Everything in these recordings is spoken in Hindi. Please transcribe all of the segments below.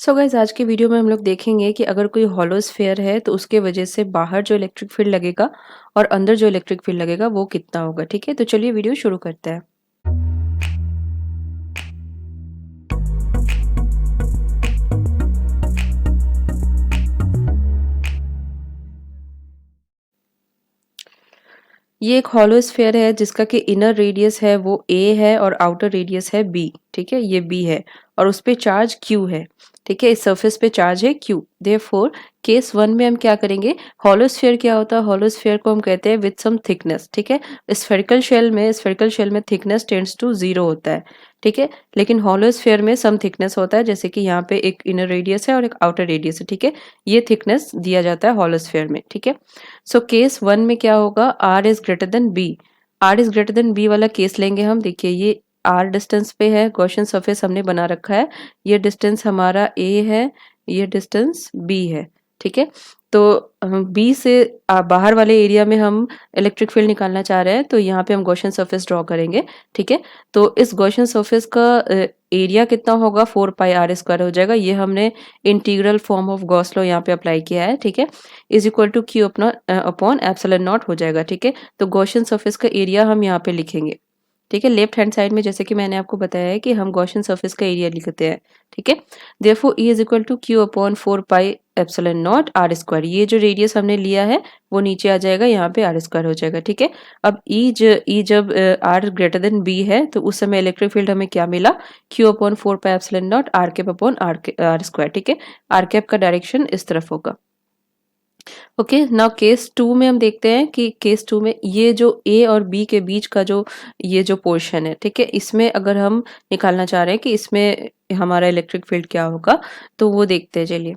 सो गाइस आज की वीडियो में हम लोग देखेंगे कि अगर कोई हॉलो स्फीयर है तो उसके वजह से बाहर जो इलेक्ट्रिक फील्ड लगेगा और अंदर जो इलेक्ट्रिक फील्ड लगेगा वो कितना होगा। ठीक है, तो चलिए वीडियो शुरू करते हैं। ये एक हॉलो स्फीयर है जिसका कि इनर रेडियस है वो a है और आउटर रेडियस है b। ठीक है, ये b है और उस पे चार्ज q है। ठीक है, इस सरफेस पे चार्ज है q। देयरफॉर केस 1 में हम क्या करेंगे, हॉलो स्फीयर क्या होता है, हॉलो स्फीयर को हम कहते हैं विद सम थिकनेस। ठीक है, स्फेरिकल शेल में थिकनेस टेंड्स टू 0 होता है। ठीक है, लेकिन हॉलो स्फीयर में सम थिकनेस होता है, जैसे कि यहाँ पे एक इनर रेडियस है और एक आउटर रेडियस है। ठीक है, ये थिकनेस दिया जाता है हॉलो स्फीयर में। ठीक है, सो केस 1 में क्या होगा, r is greater than b। r is greater than b वाला केस लेंगे हम। देखिए ये r डिस्टेंस पे है, गॉसियन सरफेस हमने बना रखा है। ये डिस्टेंस हमारा a है, ये डिस्टेंस b है। ठीक है, तो b से बाहर वाले एरिया में हम इलेक्ट्रिक फील्ड निकालना चाह रहे हैं, तो यहाँ पे हम गॉसियन सरफेस ड्रॉ करेंगे। ठीक है, तो इस गॉसियन सरफेस का एरिया कितना होगा, 4 पाई आर स्क्वायर हो जाएगा। ये हमने integral form of Gauss law यहाँ पे अप्लाई किया है। ठीक है, इज इक्वल टू क्यू अपना अपॉन एप्सिलॉन नॉट हो जाएगा। ठीक है, तो गॉसियन सरफेस का एरिया हम यहाँ पे लिखेंगे। ठीक है, लेफ्ट हैंड साइड में जैसे कि मैंने आपको बताया है कि हम गॉसियन सरफेस का एरिया लिखते हैं। ठीक है, therefore E is equal to Q upon 4 pi epsilon naught r square. ये जो रेडियस हमने लिया है वो नीचे आ जाएगा, यहाँ पे आर स्क्वायर हो जाएगा। ठीक है, अब ई जब आर ग्रेटर देन बी है तो उस समय इलेक्ट्रिक फील्ड हमें क्या मिला, Q upon 4 pi epsilon naught r cap upon r square. ठीक है, आर कैप का डायरेक्शन इस तरफ होगा। ओके, नाउ केस 2 में हम देखते हैं कि केस 2 में ये जो ए और बी के बीच का जो ये जो पोर्शन है, ठीक है, इसमें अगर हम निकालना चाह रहे हैं कि इसमें हमारा इलेक्ट्रिक फील्ड क्या होगा, तो वो देखते हैं। चलिए,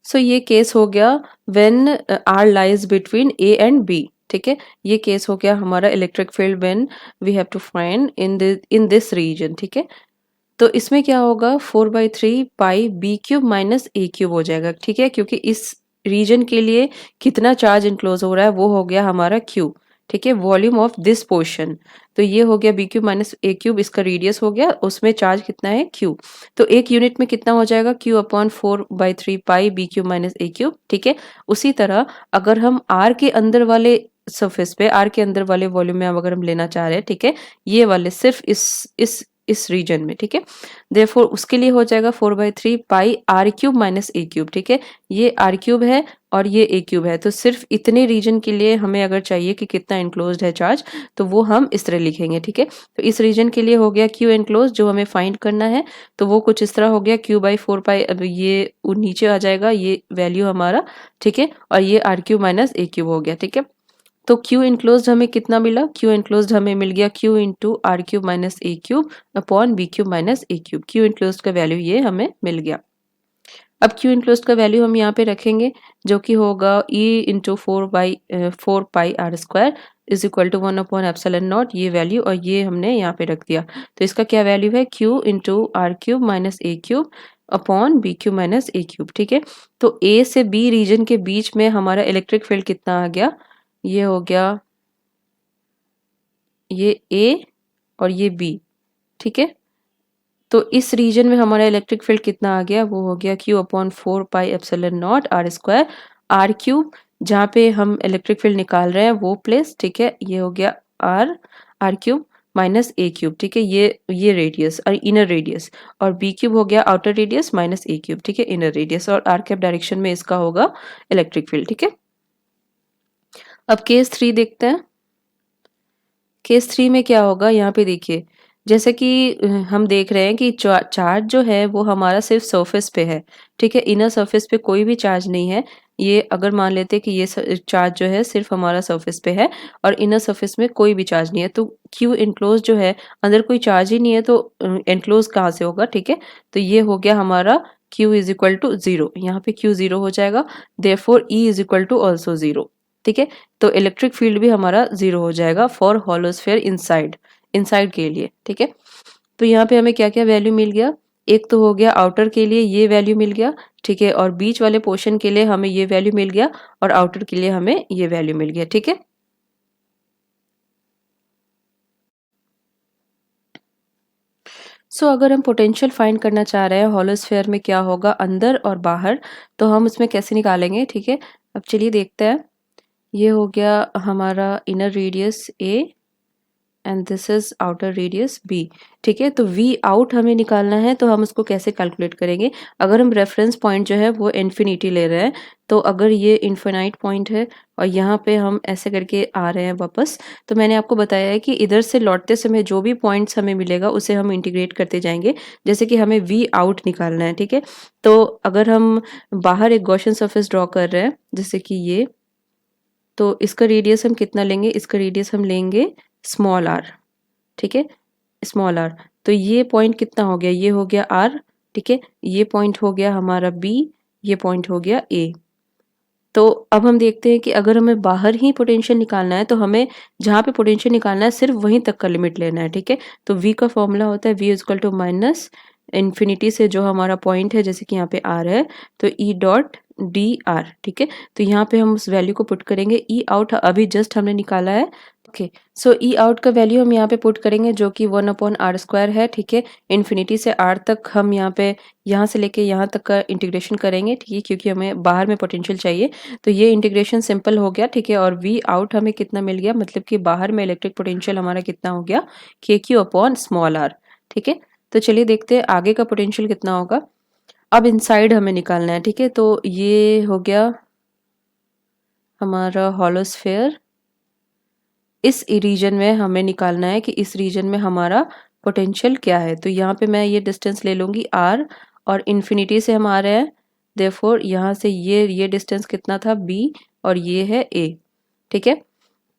सो ये केस हो गया when r lies between a and b. ठीक है, ये केस हो गया हमारा electric field when we have to find in this region. ठीक है, तो इसमें क्या होगा, 4/3 pi b cube minus a cube हो जाएगा। ठीक है, क्योंकि इस रीजन के लिए कितना चार्ज इनक्लोज हो रहा है वो हो गया हमारा क्यू। ठीक है, वॉल्यूम ऑफ दिस पोर्शन, तो ये हो गया B cube minus a cube, इसका रेडियस हो गया, उसमें चार्ज कितना है क्यू। तो एक यूनिट में कितना हो जाएगा, Q upon 4/3 pi b cube minus a cube. ठीक है, उसी तरह अगर हम आर के अंदर वाले सरफेस पे, आर के अंदर वाले वॉल्यूम में अगर हम लेना चाह रहे हैं, ठीक है, ये वाले सिर्फ इस रीजन में। ठीक है, देयरफॉर उसके लिए हो जाएगा 4/3 pi r cube minus a cube. ठीक है, ये आर क्यूब है और ये ए क्यूब है, तो सिर्फ इतने रीजन के लिए हमें अगर चाहिए कि कितना इनक्लोज्ड है चार्ज, तो वो हम इस तरह लिखेंगे। ठीक है, तो इस रीजन के लिए हो गया क्यू इनक्लोज, जो हमें फाइंड करना है, तो वो कुछ इस तरह हो गया Q/4 पाई। अब ये नीचे आ जाएगा ये वैल्यू हमारा। ठीक है, और ये r cube minus a cube हो गया। ठीक है, तो Q इनक्लोज्ड हमें कितना मिला, Q इनक्लोज्ड हमें मिल गया Q into r cube minus a cube upon b cube minus a cube. Q enclosed का वैल्यू ये हमें मिल गया। अब Q इनक्लोज्ड का वैल्यू हम यहाँ पे रखेंगे, जो कि होगा E into 4 pi r square is equal to 1 upon epsilon naught, ये वैल्यू, और ये हमने यहाँ पे रख दिया। तो इसका क्या वैल्यू है, Q into r cube minus a cube upon b cube minus a cube. ठीक है, तो A से B रीजन के बीच में हमारा इलेक्ट्रिक फील्ड कितना आ गया, ये हो गया ये ए और ये बी। ठीक है, तो इस रीजन में हमारा इलेक्ट्रिक फील्ड कितना आ गया, वो हो गया Q upon 4 pi epsilon naught r square. R cube जहाँ पे हम इलेक्ट्रिक फील्ड निकाल रहे हैं वो प्लेस। ठीक है, ये हो गया r cube minus a cube. ठीक है, ये रेडियस और इनर रेडियस, और बी क्यूब हो गया outer radius minus a cube. ठीक है, इनर रेडियस, और आर कैप डायरेक्शन में इसका होगा इलेक्ट्रिक फील्ड। ठीक है, अब केस 3 देखते हैं। केस 3 में क्या होगा, यहाँ पे देखिए, जैसे कि हम देख रहे हैं कि चार्ज जो है वो हमारा सिर्फ सरफेस पे है। ठीक है, इनर सरफेस पे कोई भी चार्ज नहीं है। ये अगर मान लेते हैं कि ये चार्ज जो है सिर्फ हमारा सरफेस पे है और इनर सरफेस में कोई भी चार्ज नहीं है, तो क्यू इनक्लोज जो है, अंदर कोई चार्ज ही नहीं है, तो इनक्लोज कहाँ से होगा। ठीक है, तो ये हो गया हमारा Q इज इक्वल टू 0, यहाँ पे Q 0 हो जाएगा, therefore E is equal to also 0। ठीक है, तो इलेक्ट्रिक फील्ड भी हमारा 0 हो जाएगा for hollow sphere inside, inside के लिए। ठीक है, तो यहाँ पे हमें क्या क्या वैल्यू मिल गया, एक तो हो गया आउटर के लिए ये वैल्यू मिल गया। ठीक है, और बीच वाले पोर्शन के लिए हमें ये वैल्यू मिल गया, और आउटर के लिए हमें ये वैल्यू मिल गया। ठीक है, सो अगर हम पोटेंशियल फाइंड करना चाह रहे हैं हॉलो स्फीयर में क्या होगा अंदर और बाहर, तो हम उसमें कैसे निकालेंगे, ठीक है। अब चलिए देखते हैं। ये हो गया हमारा inner radius a and this is outer radius b, ठीक है। तो वी आउट हमें निकालना है, तो हम उसको कैसे कैलकुलेट करेंगे। अगर हम रेफरेंस पॉइंट जो है वो इन्फिनिटी ले रहे हैं, तो अगर ये इन्फिनाइट पॉइंट है और यहाँ पे हम ऐसे करके आ रहे हैं वापस, तो मैंने आपको बताया है कि इधर से लौटते समय जो भी पॉइंट्स हमें मिलेगा उसे हम इंटीग्रेट करते जाएंगे। जैसे कि हमें वी आउट निकालना है, ठीक है। तो अगर हम बाहर एक गॉसियन सरफेस ड्रॉ कर रहे हैं जैसे कि ये, तो इसका रेडियस हम कितना लेंगे, इसका रेडियस हम लेंगे स्मॉल आर, ठीक है, स्मॉल आर। तो ये पॉइंट कितना हो गया, ये हो गया आर, ठीक है। ये पॉइंट हो गया हमारा बी, ये पॉइंट हो गया ए। तो अब हम देखते हैं कि अगर हमें बाहर ही पोटेंशियल निकालना है, तो हमें जहाँ पे पोटेंशियल निकालना है सिर्फ वहीं तक का लिमिट लेना है, ठीक है। तो v का फॉर्मूला होता है v equal to minus infinity से जो हमारा पॉइंट है, जैसे कि यहाँ पे आर है, तो ई डॉट डी आर, ठीक है। तो यहाँ पे हम उस वैल्यू को पुट करेंगे। ई आउट अभी जस्ट हमने निकाला है, ओके। सो ई आउट का वैल्यू हम यहाँ पे पुट करेंगे जो कि 1/r² है, ठीक है। इन्फिनिटी से r तक हम यहाँ पे यहाँ से लेके यहाँ तक का इंटीग्रेशन करेंगे, ठीक है, क्योंकि हमें बाहर में पोटेंशियल चाहिए। तो ये इंटीग्रेशन सिंपल हो गया, ठीक है। और वी आउट हमें कितना मिल गया, मतलब कि बाहर में इलेक्ट्रिक पोटेंशियल हमारा कितना हो गया, KQ/r, ठीक है। तो चलिए देखते हैं आगे का पोटेंशियल कितना होगा। अब इनसाइड हमें निकालना है, ठीक है। तो ये हो गया हमारा हॉलो स्फीयर। इस रीजन में हमें निकालना है कि इस रीजन में हमारा पोटेंशियल क्या है। तो यहाँ पे मैं ये डिस्टेंस ले लूंगी r, और इन्फिनिटी से हम आ रहे हैं, देयरफॉर यहाँ से ये डिस्टेंस कितना था b, और ये है a, ठीक है।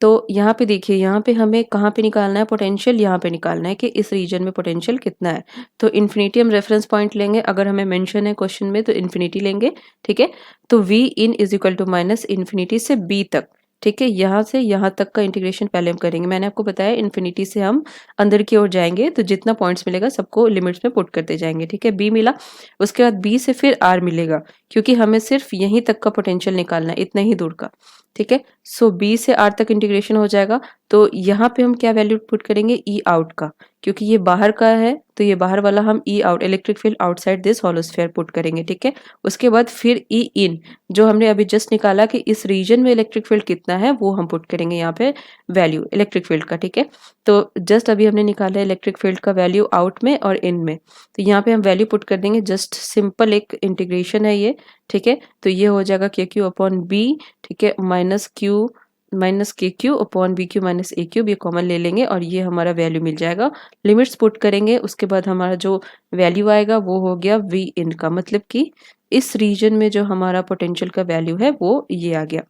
तो यहाँ पे देखिए, यहाँ पे हमें कहाँ पे निकालना है पोटेंशियल, यहाँ पे निकालना है कि इस रीजन में पोटेंशियल कितना है। तो इन्फिनिटी हम रेफरेंस पॉइंट लेंगे, अगर हमें मेंशन है क्वेश्चन में तो इन्फिनिटी लेंगे, ठीक है। तो v in is equal to minus infinity से b तक, ठीक है। यहाँ से यहाँ तक का इंटीग्रेशन पहले हम करेंगे। मैंने आपको बताया इन्फिनिटी से हम अंदर की ओर जाएंगे, तो जितना पॉइंट्स मिलेगा सबको लिमिट्स में पुट करते जाएंगे, ठीक है। b मिला, उसके बाद b से फिर r मिलेगा, क्योंकि हमें सिर्फ यहीं तक का पोटेंशियल निकालना है, इतना ही दूर का, ठीक है। सो b से r तक इंटीग्रेशन हो जाएगा। तो यहाँ पे हम क्या वैल्यू पुट करेंगे, ई आउट का, क्योंकि ये बाहर का है, तो ये बाहर वाला हम E out, electric field outside this hollow sphere put करेंगे, ठीक है। उसके बाद फिर ई इन, जो हमने अभी जस्ट निकाला कि इस रीजन में इलेक्ट्रिक फील्ड कितना है, वो हम पुट करेंगे यहाँ पे वैल्यू इलेक्ट्रिक फील्ड का, ठीक है। तो जस्ट अभी हमने निकाला है इलेक्ट्रिक फील्ड का वैल्यू आउट में और इन में, तो यहाँ पे हम वैल्यू पुट कर देंगे। जस्ट सिंपल एक इंटीग्रेशन है ये, ठीक है। तो ये हो जाएगा KQ/B, ठीक है, minus KQ/BQ minus A cube, ये कॉमन ले लेंगे और ये हमारा वैल्यू मिल जाएगा। लिमिट्स पुट करेंगे, उसके बाद हमारा जो वैल्यू आएगा वो हो गया V इन का, मतलब कि इस रीजन में जो हमारा पोटेंशियल का वैल्यू है वो ये आ गया।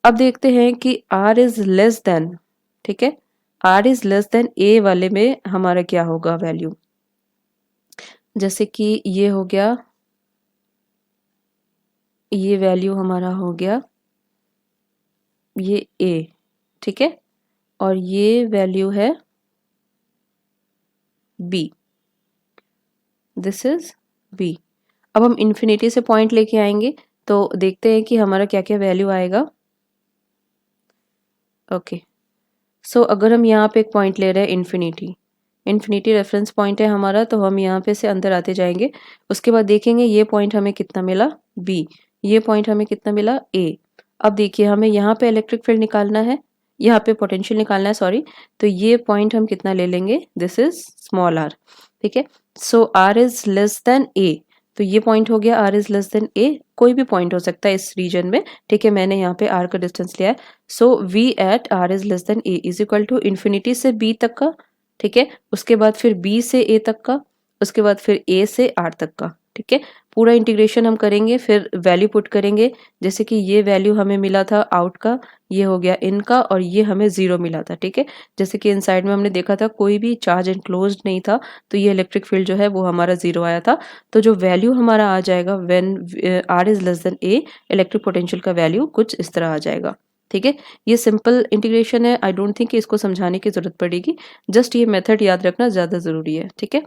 अब देखते हैं कि R इज लेस देन, ठीक है, R is less than A वाले में हमारा क्या होगा वैल्यू। जैसे कि ये हो गया, ये वैल्यू हमारा हो गया ये A, ठीक है, और ये वैल्यू है B, दिस इज B। अब हम इन्फिनिटी से पॉइंट लेके आएंगे, तो देखते हैं कि हमारा क्या क्या वैल्यू आएगा। ओके, सो अगर हम यहाँ पे एक पॉइंट ले रहे हैं इन्फिनिटी रेफरेंस पॉइंट है हमारा, तो हम यहाँ पे से अंदर आते जाएंगे। उसके बाद देखेंगे ये पॉइंट हमें कितना मिला B, ये पॉइंट हमें कितना मिला A। अब देखिए हमें यहाँ पे इलेक्ट्रिक फील्ड निकालना है, यहाँ पे पोटेंशियल निकालना है, सॉरी। तो ये पॉइंट हम कितना ले लेंगे, दिस इज स्मॉल r, ठीक है। सो r is less than A, तो ये पॉइंट हो गया r is less than A। कोई भी पॉइंट हो सकता है इस रीजन में, ठीक है। मैंने यहाँ पे r का डिस्टेंस लिया है। So v at r is less than A is equal to infinity से B तक का, ठीक है, उसके बाद फिर B से A तक का, उसके बाद फिर A से R तक का, ठीक है। पूरा इंटीग्रेशन हम करेंगे, फिर वैल्यू पुट करेंगे। जैसे कि ये वैल्यू हमें मिला था आउट का, ये हो गया इन का, और ये हमें 0 मिला था, ठीक है। जैसे कि इनसाइड में हमने देखा था कोई भी चार्ज एनक्लोज्ड नहीं था, तो ये इलेक्ट्रिक फील्ड जो है वो हमारा 0 आया था। तो जो वैल्यू हमारा आ जाएगा when R is less than A, electric potential का वैल्यू कुछ इस तरह आ जाएगा, ठीक है। ये सिंपल इंटीग्रेशन है, आई डोंट थिंक कि इसको समझाने की जरूरत पड़ेगी, जस्ट ये मेथड याद रखना ज्यादा जरूरी है, ठीक है।